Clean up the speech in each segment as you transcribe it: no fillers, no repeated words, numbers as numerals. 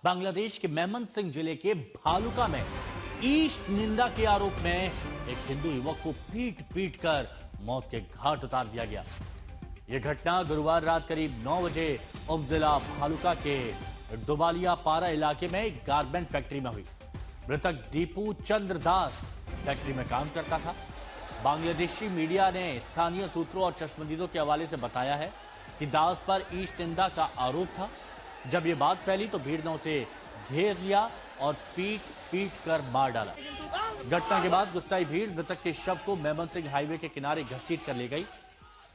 बांग्लादेश के मेमन-सिंह जिले के भालुका में ईस्ट निंदा के आरोप में एक हिंदू युवक को पीट पीट कर मौत के घाट उतार दिया गया। यह घटना गुरुवार रात करीब 9 बजे उपजिला भालुका के डोबालिया पारा इलाके में एक गारमेंट फैक्ट्री में हुई। मृतक दीपू चंद्र दास फैक्ट्री में काम करता था। बांग्लादेशी मीडिया ने स्थानीय सूत्रों और चश्मदीदों के हवाले से बताया है कि दास पर ईस्ट निंदा का आरोप था। जब यह बात फैली तो भीड़ ने उसे घेर लिया और पीट पीट कर मार डाला। घटना के बाद गुस्साई भीड़ मृतक के शव को मेमन सिंह हाईवे के किनारे घसीट कर ले गई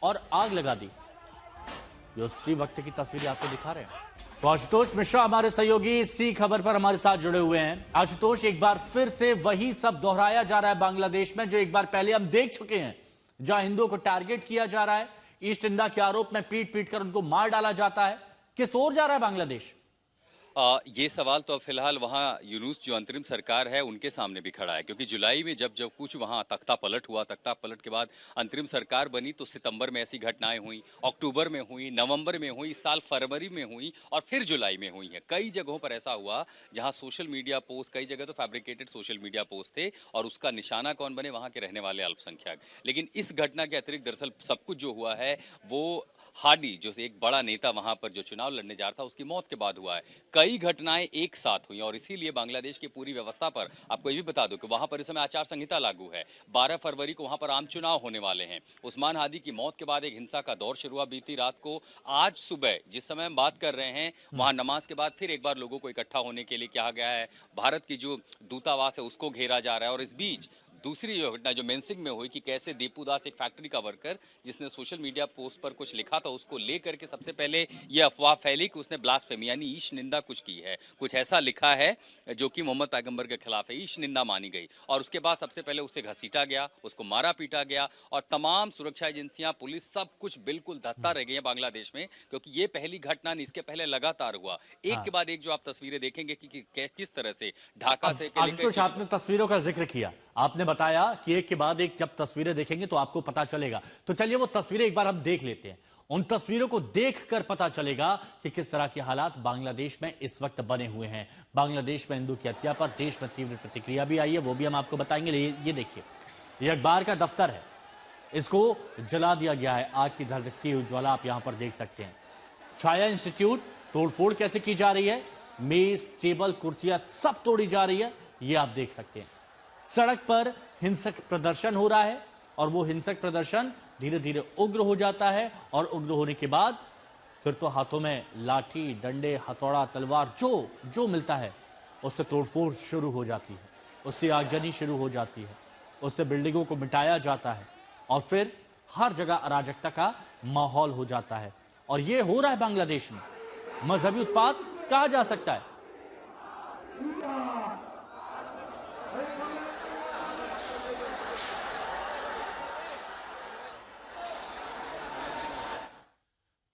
और आग लगा दी। ये उसी वक्त की तस्वीरें आपको दिखा रहे हैं। तो आशुतोष मिश्रा हमारे सहयोगी इसी खबर पर हमारे साथ जुड़े हुए हैं। आशुतोष, एक बार फिर से वही सब दोहराया जा रहा है बांग्लादेश में जो एक बार पहले हम देख चुके हैं, जहां हिंदुओं को टारगेट किया जा रहा है, ईस्ट निंदा के आरोप में पीट पीट कर उनको मार डाला जाता है। किस ओर जा रहा है बांग्लादेश? ये सवाल तो अब फिलहाल वहाँ यूनुस जो अंतरिम सरकार है उनके सामने भी खड़ा है, क्योंकि जुलाई में जब कुछ वहाँ तख्ता पलट हुआ, तख्ता पलट के बाद अंतरिम सरकार बनी तो सितंबर में ऐसी घटनाएं हुई, अक्टूबर में हुई, नवंबर में हुई, इस साल फरवरी में हुई और फिर जुलाई में हुई है। कई जगहों पर ऐसा हुआ जहाँ सोशल मीडिया पोस्ट, कई जगह तो फैब्रिकेटेड सोशल मीडिया पोस्ट थे और उसका निशाना कौन बने? वहाँ के रहने वाले अल्पसंख्यक। लेकिन इस घटना के अतिरिक्त दरअसल सब कुछ जो हुआ है वो हाडी, जो एक बड़ा नेता वहां पर जो चुनाव लड़ने जा रहा था, उसकी मौत के बाद हुआ है। कई घटनाएं एक साथ हुई और इसीलिए बांग्लादेश की पूरी व्यवस्था पर आपको ये भी बता दूं कि वहां पर इस समय आचार संहिता लागू है। 12 फरवरी को वहां पर आम चुनाव होने वाले हैं। उस्मान हादी की मौत के बाद एक हिंसा का दौर शुरू हुआ बीती रात को। आज सुबह जिस समय हम बात कर रहे हैं, वहां नमाज के बाद फिर एक बार लोगों को इकट्ठा होने के लिए कहा गया है। भारत की जो दूतावास है उसको घेरा जा रहा है और इस बीच दूसरी जो घटना जो मेनसिंग में हुई कि कैसे दीपू दास, एक फैक्ट्री का वर्कर जिसने सोशल मीडिया पोस्ट पर कुछ लिखा था, उसको लेकर के सबसे पहले ये अफवाह फैली कि उसने ब्लास्फेमी यानी ईश निंदा कुछ की है, कुछ ऐसा लिखा है जो कि मोहम्मद पैगंबर के खिलाफ है। ईश निंदा मानी गई और उसके बाद सबसे पहले उसे घसीटा गया, उसको मारा पीटा गया और तमाम सुरक्षा एजेंसियां, पुलिस, सब कुछ बिल्कुल धत्ता रह गई है बांग्लादेश में, क्योंकि ये पहली घटना नहीं, इसके पहले लगातार हुआ एक के बाद एक। जो आप तस्वीरें देखेंगे कि किस तरह से ढाका से आशुतोष, आपने तस्वीरों का जिक्र किया, आपने बताया कि एक के बाद एक जब तस्वीरें देखेंगे तो आपको पता चलेगा। तो चलिए वो तस्वीरें एक बार हम देख लेते हैं। उन तस्वीरों को देखकर पता चलेगा कि किस तरह के हालात बांग्लादेश में इस वक्त बने हुए हैं। बांग्लादेश में हिंदू की हत्या पर देश में तीव्र प्रतिक्रिया भी आई है, वो भी हम आपको बताएंगे। ये देखिए, ये अखबार का दफ्तर है, इसको जला दिया गया है। आग की धधकती हुई ज्वाला आप यहां पर देख सकते हैं। छाया इंस्टीट्यूट तोड़फोड़ कैसे की जा रही है, मेज, टेबल, कुर्सियां सब तोड़ी जा रही है, ये आप देख सकते हैं। सड़क पर हिंसक प्रदर्शन हो रहा है और वो हिंसक प्रदर्शन धीरे धीरे उग्र हो जाता है और उग्र होने के बाद फिर तो हाथों में लाठी, डंडे, हथौड़ा, तलवार जो मिलता है उससे तोड़फोड़ शुरू हो जाती है, उससे आगजनी शुरू हो जाती है, उससे बिल्डिंगों को मिटाया जाता है और फिर हर जगह अराजकता का माहौल हो जाता है। और ये हो रहा है बांग्लादेश में। मजहबी उत्पात कहा जा सकता है।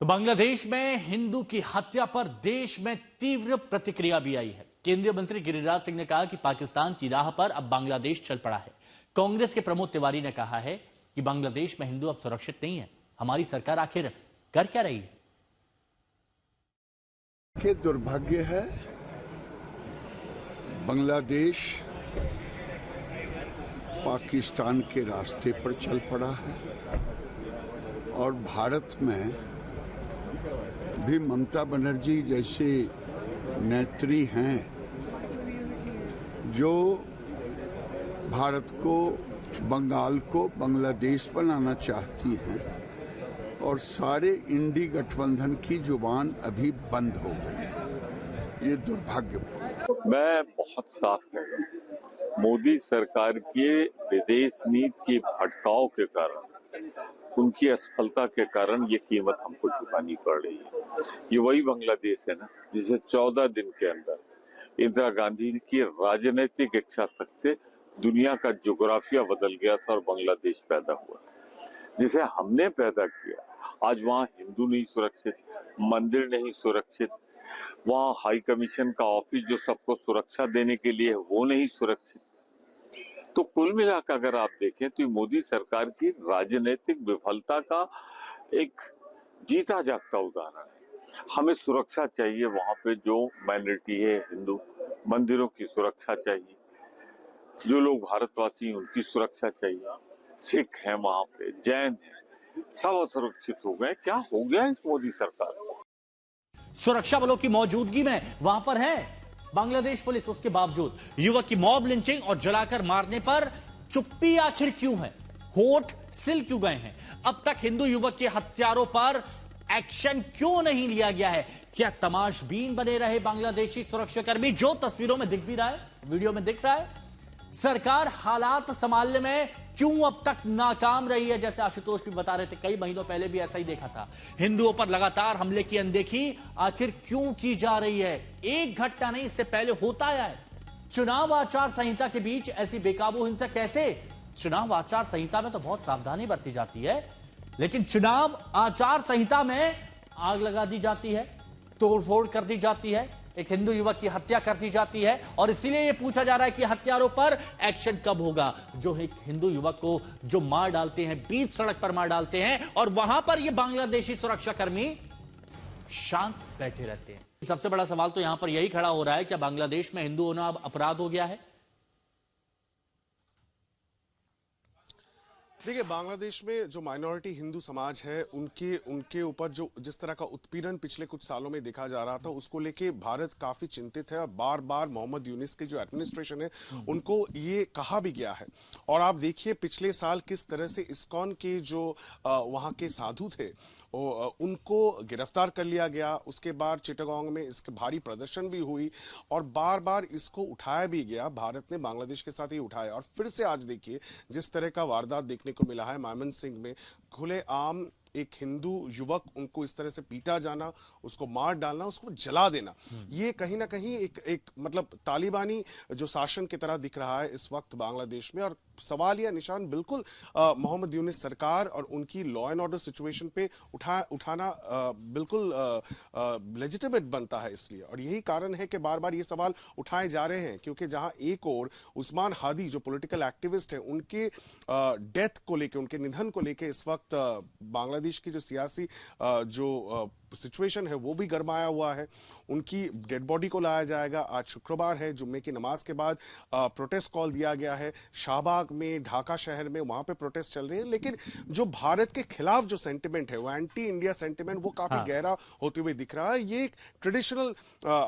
तो बांग्लादेश में हिंदू की हत्या पर देश में तीव्र प्रतिक्रिया भी आई है। केंद्रीय मंत्री गिरिराज सिंह ने कहा कि पाकिस्तान की राह पर अब बांग्लादेश चल पड़ा है। कांग्रेस के प्रमोद तिवारी ने कहा है कि बांग्लादेश में हिंदू अब सुरक्षित नहीं है। हमारी सरकार आखिर कर क्या रही है? के दुर्भाग्य है, बांग्लादेश पाकिस्तान के रास्ते पर चल पड़ा है और भारत में भी ममता बनर्जी जैसे नेत्री हैं जो भारत को, बंगाल को बांग्लादेश बनाना चाहती हैं और सारे इंडी गठबंधन की जुबान अभी बंद हो गई। ये दुर्भाग्यपूर्ण। मैं बहुत साफ कह रहा हूं, मोदी सरकार के विदेश नीति के भटकाव के कारण, उनकी असफलता के कारण ये कीमत हमको चुकानी पड़ रही है। ये वही बांग्लादेश है ना जिसे 14 दिन के अंदर इंदिरा गांधी की राजनीतिक इच्छा शक्ति से दुनिया का जोग्राफिया बदल गया था और बांग्लादेश पैदा हुआ था, जिसे हमने पैदा किया। आज वहाँ हिंदू नहीं सुरक्षित, मंदिर नहीं सुरक्षित, वहाँ हाई कमीशन का ऑफिस जो सबको सुरक्षा देने के लिए है वो नहीं सुरक्षित। तो कुल मिलाकर अगर आप देखें तो मोदी सरकार की राजनीतिक विफलता का एक जीता जागता उदाहरण है। हमें सुरक्षा चाहिए, वहां पे जो माइनॉरिटी है हिंदू, मंदिरों की सुरक्षा चाहिए, जो लोग भारतवासी हैं उनकी सुरक्षा चाहिए, सिख हैं वहां पे, जैन हैं, सब असुरक्षित हो गए। क्या हो गया इस मोदी सरकार को? सुरक्षा बलों की मौजूदगी में वहां पर है बांग्लादेश पुलिस, उसके बावजूद युवक की मॉब लिंचिंग और जलाकर मारने पर चुप्पी आखिर क्यों है? होठ सिल क्यों गए हैं? अब तक हिंदू युवक के हत्यारों पर एक्शन क्यों नहीं लिया गया है? क्या तमाशबीन बने रहे बांग्लादेशी सुरक्षाकर्मी, जो तस्वीरों में दिख भी रहा है, वीडियो में दिख रहा है? सरकार हालात संभालने में क्यों अब तक नाकाम रही है? जैसे आशुतोष भी बता रहे थे, कई महीनों पहले भी ऐसा ही देखा था। हिंदुओं पर लगातार हमले की अनदेखी आखिर क्यों की जा रही है? एक घटना नहीं, इससे पहले होता आया है। चुनाव आचार संहिता के बीच ऐसी बेकाबू हिंसा कैसे? चुनाव आचार संहिता में तो बहुत सावधानी बरती जाती है, लेकिन चुनाव आचार संहिता में आग लगा दी जाती है, तोड़फोड़ कर दी जाती है, एक हिंदू युवक की हत्या कर दी जाती है, और इसीलिए यह पूछा जा रहा है कि हत्यारों पर एक्शन कब होगा? जो एक हिंदू युवक को जो मार डालते हैं, बीच सड़क पर मार डालते हैं, और वहां पर ये बांग्लादेशी सुरक्षाकर्मी शांत बैठे रहते हैं। सबसे बड़ा सवाल तो यहां पर यही खड़ा हो रहा है, क्या बांग्लादेश में हिंदू होना अब अपराध हो गया है? देखिए, बांग्लादेश में जो माइनॉरिटी हिंदू समाज है उनके ऊपर जो जिस तरह का उत्पीड़न पिछले कुछ सालों में देखा जा रहा था, उसको लेके भारत काफी चिंतित है। और बार बार मोहम्मद यूनिस की जो एडमिनिस्ट्रेशन है उनको ये कहा भी गया है। और आप देखिए पिछले साल किस तरह से इस्कॉन के जो वहाँ के साधु थे उनको गिरफ्तार कर लिया गया। उसके बाद चिटागोंग में इसके भारी प्रदर्शन भी हुई और बार बार इसको उठाया भी गया। भारत ने बांग्लादेश के साथ ही उठाया और फिर से आज देखिए जिस तरह का वारदात देखने को मिला है मायमनसिंह में, खुलेआम एक हिंदू युवक, उनको इस तरह से पीटा जाना, उसको मार डालना, उसको जला देना, ये कहीं ना कहीं एक मतलब तालिबानी जो शासन की तरह दिख रहा है इस वक्त बांग्लादेश में। और सवाल या निशान बिल्कुल मोहम्मद यूनिस सरकार और उनकी लॉ एंड ऑर्डर सिचुएशन पे उठाना बिल्कुल लेजिटिमेट बनता है इसलिए। और यही कारण है कि बार बार ये सवाल उठाए जा रहे हैं, क्योंकि जहां एक और उस्मान हादी जो पॉलिटिकल एक्टिविस्ट है उनके डेथ को लेके, उनके निधन को लेके इस वक्त बांग्लादेश की जो सियासी जो सिचुएशन है वो भी गरमाया हुआ है। उनकी डेड बॉडी को लाया जाएगा। आज शुक्रवार है, जुम्मे की नमाज के बाद प्रोटेस्ट कॉल दिया गया है शाहबाग में, ढाका शहर में, वहां पे प्रोटेस्ट चल रहे हैं। लेकिन जो भारत के खिलाफ जो सेंटिमेंट है वो एंटी इंडिया सेंटिमेंट वो काफी गहरा होते हुए दिख रहा है। ये एक ट्रेडिशनल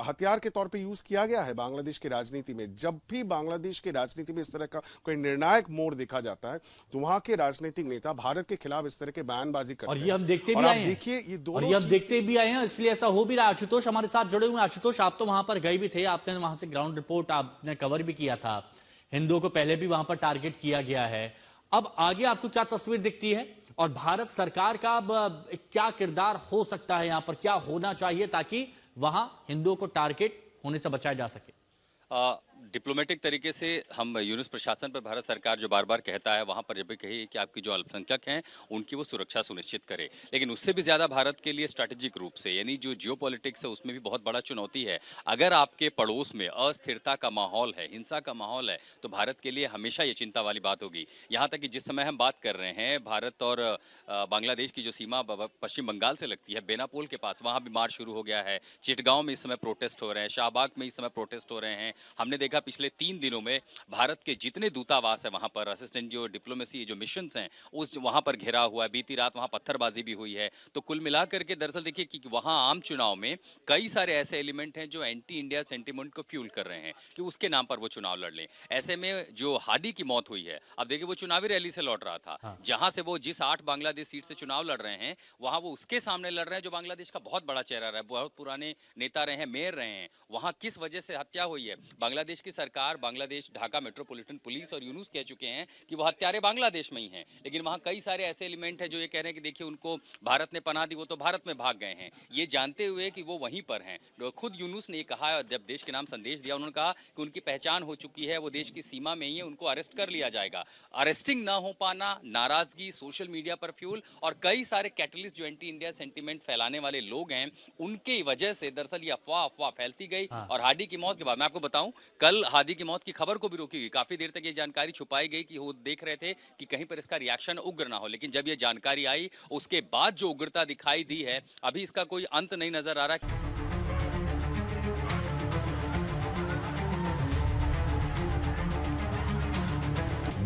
हथियार के तौर पे यूज किया गया है बांग्लादेश की राजनीति में। जब भी बांग्लादेश की राजनीति में इस तरह का कोई निर्णायक मोड़ देखा जाता है तो वहां के राजनीतिक नेता भारत के खिलाफ इस तरह के बयानबाजी करते हैं। और ये हम देखते भी आए हैं। देखिए ये दोनों भी आए हैं, इसलिए ऐसा हो भी रहा है। आशुतोष हमारे साथ जुड़े हुए हैं। आशुतोष, आप तो वहां पर गए भी थे, आपने वहां से ग्राउंड रिपोर्ट आपने कवर भी किया था। हिंदुओं को पहले भी वहां पर टारगेट किया गया है, अब आगे आपको क्या तस्वीर दिखती है और भारत सरकार का अब क्या किरदार हो सकता है? यहां पर क्या होना चाहिए ताकि वहां हिंदुओं को टारगेट होने से बचाया जा सके? डिप्लोमेटिक तरीके से हम यूनुस प्रशासन पर भारत सरकार जो बार बार कहता है वहां पर जब भी कही कि आपकी जो अल्पसंख्यक हैं उनकी वो सुरक्षा सुनिश्चित करे, लेकिन उससे भी ज्यादा भारत के लिए स्ट्रैटेजिक रूप से यानी जो जियोपॉलिटिक्स है उसमें भी बहुत बड़ा चुनौती है। अगर आपके पड़ोस में अस्थिरता का माहौल है, हिंसा का माहौल है, तो भारत के लिए हमेशा ये चिंता वाली बात होगी। यहाँ तक कि जिस समय हम बात कर रहे हैं, भारत और बांग्लादेश की जो सीमा पश्चिम बंगाल से लगती है, बेनापोल के पास, वहां भी मार्च शुरू हो गया है। चिटगांव में इस समय प्रोटेस्ट हो रहे हैं, शाहबाग में इस समय प्रोटेस्ट हो रहे हैं। हमने देखा पिछले 3 दिनों में भारत के जितने दूतावास है वहां पर, असिस्टेंट जो डिप्लोमेसी जो मिशंस हैं उस वहां पर घेरा हुआ है। बीती रात वहां पत्थरबाजी भी हुई है। तो कुल मिलाकर के दरअसल देखिए कि वहां आम चुनाव में कई सारे ऐसे एलिमेंट हैं जो एंटी इंडिया सेंटिमेंट को फ्यूल कर रहे हैं कि उसके नाम पर वो चुनाव लड़ लें। ऐसे में जो हादी की मौत हुई है, अब देखिए वो चुनावी रैली से लौट रहा था, जहां से वो जिस 8 बांग्लादेश सीट से चुनाव लड़ रहे हैं वहां वो उसके सामने लड़ रहे हैं जो बांग्लादेश का बहुत बड़ा चेहरा रहा है, बहुत पुराने नेता रहे हैं, मेयर रहे हैं। वहां किस वजह से हत्या हुई है, बांग्लादेश की सरकार, बांग्लादेश ढाका मेट्रोपॉलिटन पुलिस और यूनुस कह चुके हैं कि वो हत्यारे बांग्लादेश में ही हैं, लेकिन वहां कई सारे ऐसे एलिमेंट हैं जो ये कह रहे हैं कि देखिए उनको भारत ने पनाह दी, वो तो भारत में भाग गए हैं, ये जानते हुए कि वो वहीं पर हैं। खुद यूनुस ने कहा, जब देश के नाम संदेश दिया, उन्होंने कहा कि उनकी पहचान हो चुकी है, वो देश की सीमा में ही है, उनको अरेस्ट कर लिया जाएगा। अरेस्टिंग ना हो पाना, नाराजगी, सोशल मीडिया पर फ्यूल और कई सारे कैटलिस्ट जो एंटी इंडिया सेंटिमेंट फैलाने वाले लोग हैं, उनकी वजह से दरअसल ये अफवाह फैलती गई। और हादी की मौत के बाद मैं आपको बताऊं, कल हादी की मौत की खबर को भी रोकी गई। काफी देर तक ये जानकारी छुपाई गई कि वो देख रहे थे कि कहीं पर इसका रिएक्शन उग्र ना हो, लेकिन जब ये जानकारी आई उसके बाद जो उग्रता दिखाई दी है, अभी इसका कोई अंत नहीं नजर आ रहा।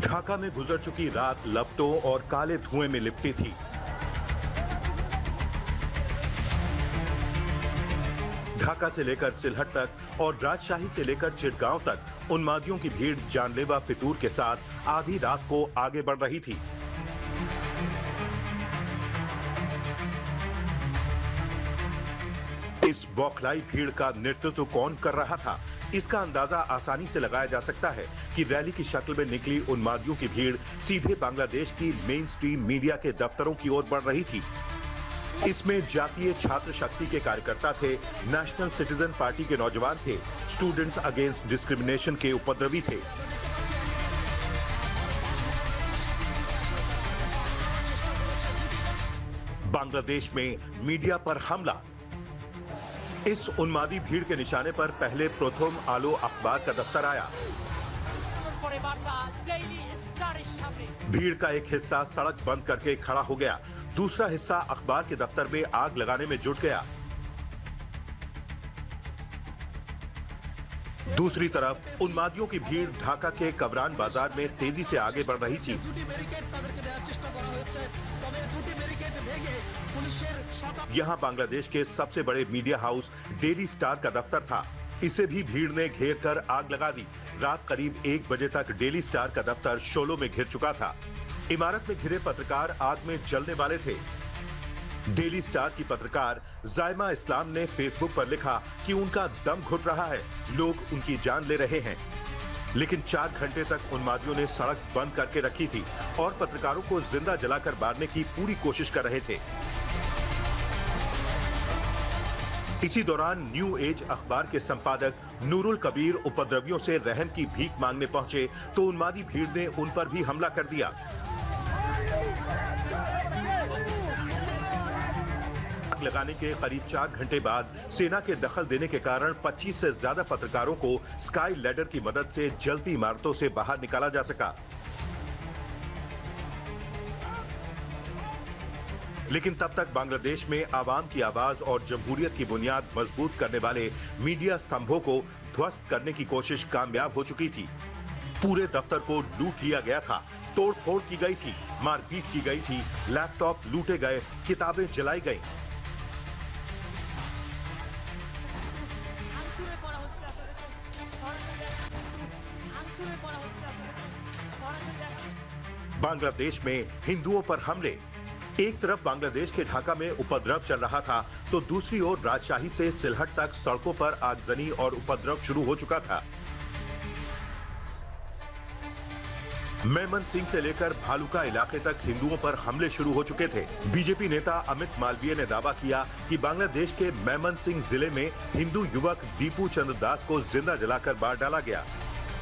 ढाका में गुजर चुकी रात लपटों और काले धुएं में लिपटी थी। ढाका से लेकर सिलहट तक और राजशाही से लेकर चिटगांव तक उन्मादियों की भीड़ जानलेवा फितूर के साथ आधी रात को आगे बढ़ रही थी। इस बौखलाई भीड़ का नेतृत्व कौन कर रहा था, इसका अंदाजा आसानी से लगाया जा सकता है कि रैली की शक्ल में निकली उन्मादियों की भीड़ सीधे बांग्लादेश की मेन स्ट्रीम मीडिया के दफ्तरों की ओर बढ़ रही थी। इसमें जातीय छात्र शक्ति के कार्यकर्ता थे, नेशनल सिटीजन पार्टी के नौजवान थे, स्टूडेंट्स अगेंस्ट डिस्क्रिमिनेशन के उपद्रवी थे। बांग्लादेश में मीडिया पर हमला। इस उन्मादी भीड़ के निशाने पर पहले प्रथम आलो अखबार का दफ्तर आया। भीड़ का एक हिस्सा सड़क बंद करके खड़ा हो गया, दूसरा हिस्सा अखबार के दफ्तर में आग लगाने में जुट गया। दूसरी तरफ उन्मादियों की भीड़ ढाका के कवरान बाजार में तेजी से आगे बढ़ रही थी। यहां बांग्लादेश के सबसे बड़े मीडिया हाउस डेली स्टार का दफ्तर था। इसे भी भीड़ ने घेर कर आग लगा दी। रात करीब 1 बजे तक डेली स्टार का दफ्तर शोलों में घिर चुका था। इमारत में घिरे पत्रकार आग में जलने वाले थे। डेली स्टार की पत्रकार जायमा इस्लाम ने फेसबुक पर लिखा कि उनका दम घुट रहा है, लोग उनकी जान ले रहे हैं। लेकिन 4 घंटे तक उन्मादियों ने सड़क बंद करके रखी थी और पत्रकारों को जिंदा जलाकर मारने की पूरी कोशिश कर रहे थे। इसी दौरान न्यू एज अखबार के संपादक नूरुल कबीर उपद्रवियों से रहम की भीख मांगने पहुंचे तो उन्मादी भीड़ ने उन पर भी हमला कर दिया। आग लगाने के करीब 4 घंटे बाद सेना के दखल देने के कारण 25 से ज्यादा पत्रकारों को स्काई लैडर की मदद से जलती इमारतों से बाहर निकाला जा सका। लेकिन तब तक बांग्लादेश में आवाम की आवाज और जमहूरियत की बुनियाद मजबूत करने वाले मीडिया स्तंभों को ध्वस्त करने की कोशिश कामयाब हो चुकी थी। पूरे दफ्तर को लूट लिया गया था, तोड़फोड़ की गई थी, मारपीट की गई थी, लैपटॉप लूटे गए, किताबें जलाई गई। बांग्लादेश में हिंदुओं पर हमले। एक तरफ बांग्लादेश के ढाका में उपद्रव चल रहा था तो दूसरी ओर राजशाही से सिलहट तक सड़कों पर आगजनी और उपद्रव शुरू हो चुका था। मेमन सिंह से लेकर भालुका इलाके तक हिंदुओं पर हमले शुरू हो चुके थे। बीजेपी नेता अमित मालवीय ने दावा किया कि बांग्लादेश के मेमन सिंह जिले में हिंदू युवक दीपू चंद्र दास को जिंदा जलाकर मार डाला गया।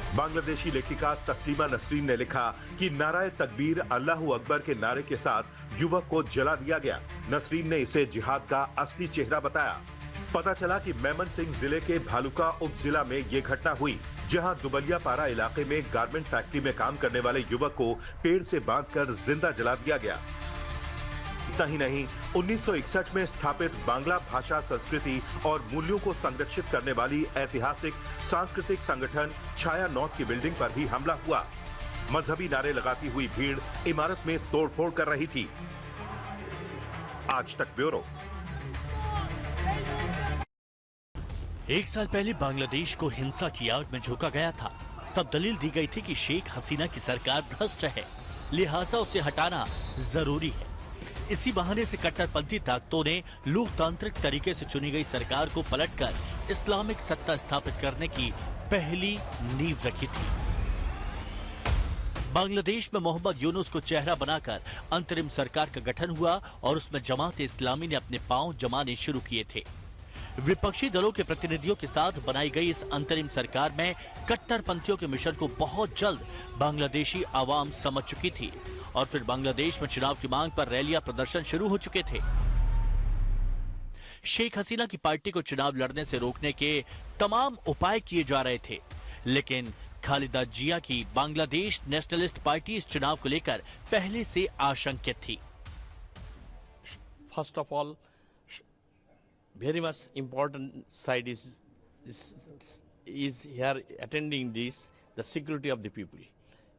बांग्लादेशी लेखिका तस्लीमा नसरीन ने लिखा कि नाराए तकबीर अल्लाहू अकबर के नारे के साथ युवक को जला दिया गया। नसरीन ने इसे जिहाद का असली चेहरा बताया। पता चला कि मेमन सिंह जिले के भालुका उप जिला में ये घटना हुई, जहां दुबलिया पारा इलाके में गारमेंट फैक्ट्री में काम करने वाले युवक को पेड़ से बांधकर जिंदा जला दिया गया। इतना ही नहीं, 1961 में स्थापित बांग्ला भाषा, संस्कृति और मूल्यों को संरक्षित करने वाली ऐतिहासिक सांस्कृतिक संगठन छाया नॉर्थ की बिल्डिंग पर भी हमला हुआ। मजहबी नारे लगाती हुई भीड़ इमारत में तोड़फोड़ कर रही थी। आज तक ब्यूरो। 1 साल पहले बांग्लादेश को हिंसा की आग में झोंका गया था। तब दलील दी गई थी कि शेख हसीना की सरकार भ्रष्ट है, लिहाजा उसे हटाना जरूरी है। इसी बहाने से कट्टरपंथी ताकतों ने लोकतांत्रिक तरीके से चुनी गई सरकार को पलटकर इस्लामिक सत्ता स्थापित करने की पहली नींव रखी थी। बांग्लादेश में मोहम्मद यूनुस को चेहरा बनाकर अंतरिम सरकार का गठन हुआ और उसमें जमात इस्लामी ने अपने पांव जमाने शुरू किए थे। विपक्षी दलों के प्रतिनिधियों के साथ बनाई गई इस अंतरिम सरकार में कट्टरपंथियों के मिशन को बहुत जल्द बांग्लादेशी आवाम समझ चुकी थी और फिर बांग्लादेश में चुनाव की मांग पर रैलियां, प्रदर्शन शुरू हो चुके थे। शेख हसीना की पार्टी को चुनाव लड़ने से रोकने के तमाम उपाय किए जा रहे थे, लेकिन खालिदा जिया की बांग्लादेश नेशनलिस्ट पार्टी इस चुनाव को लेकर पहले से आशंकित थी। First of all, very much important side is here attending this, the security of the people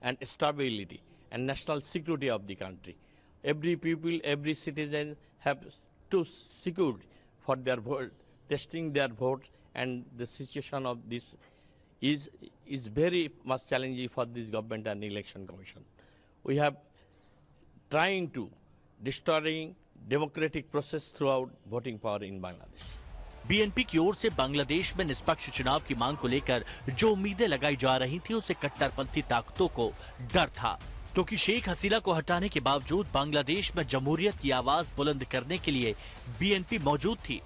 and stability and national security of the country. Every people, every citizen have to secure for their vote, testing their vote, and the situation of this is very much challenging for this government and election commission. We have trying to destroying democratic process throughout voting power in Bangladesh. BNP की ओर से बांग्लादेश में निष्पक्ष चुनाव की मांग को लेकर जो उम्मीदें लगाई जा रही थी उसे कट्टरपंथी ताकतों को डर था, क्योंकि शेख हसीना को हटाने के बावजूद बांग्लादेश में जमहूरियत की आवाज बुलंद करने के लिए बीएनपी मौजूद थी।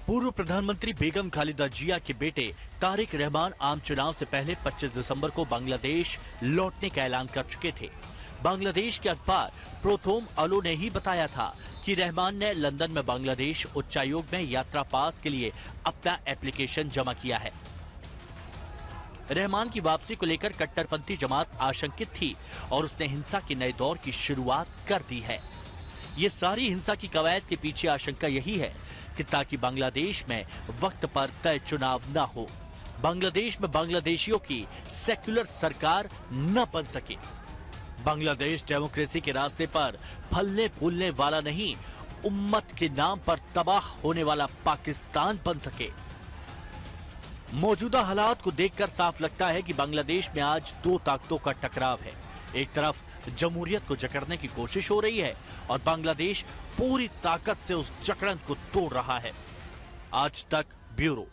पूर्व प्रधानमंत्री बेगम खालिदा जिया के बेटे तारिक रहमान आम चुनाव से पहले 25 दिसंबर को बांग्लादेश लौटने का ऐलान कर चुके थे। बांग्लादेश के अखबार प्रोथोम अलो ने ही बताया था कि रहमान ने लंदन में बांग्लादेश उच्चायोग में यात्रा पास के लिए अपना एप्लीकेशन जमा किया है। रहमान की वापसी को लेकर कट्टरपंथी जमात आशंकित थी और उसने हिंसा के नए दौर की शुरुआत कर दी है। ये सारी हिंसा की कवायद के पीछे आशंका यही है कि ताकि बांग्लादेश में वक्त पर तय चुनाव न हो, बांग्लादेश में बांग्लादेशियों की सेक्युलर सरकार न बन सके, बांग्लादेश डेमोक्रेसी के रास्ते पर फलने फूलने वाला नहीं, उम्मत के नाम पर तबाह होने वाला पाकिस्तान बन सके। मौजूदा हालात को देखकर साफ लगता है कि बांग्लादेश में आज दो ताकतों का टकराव है। एक तरफ जमहूरियत को जकड़ने की कोशिश हो रही है और बांग्लादेश पूरी ताकत से उस जकड़न को तोड़ रहा है। आज तक ब्यूरो।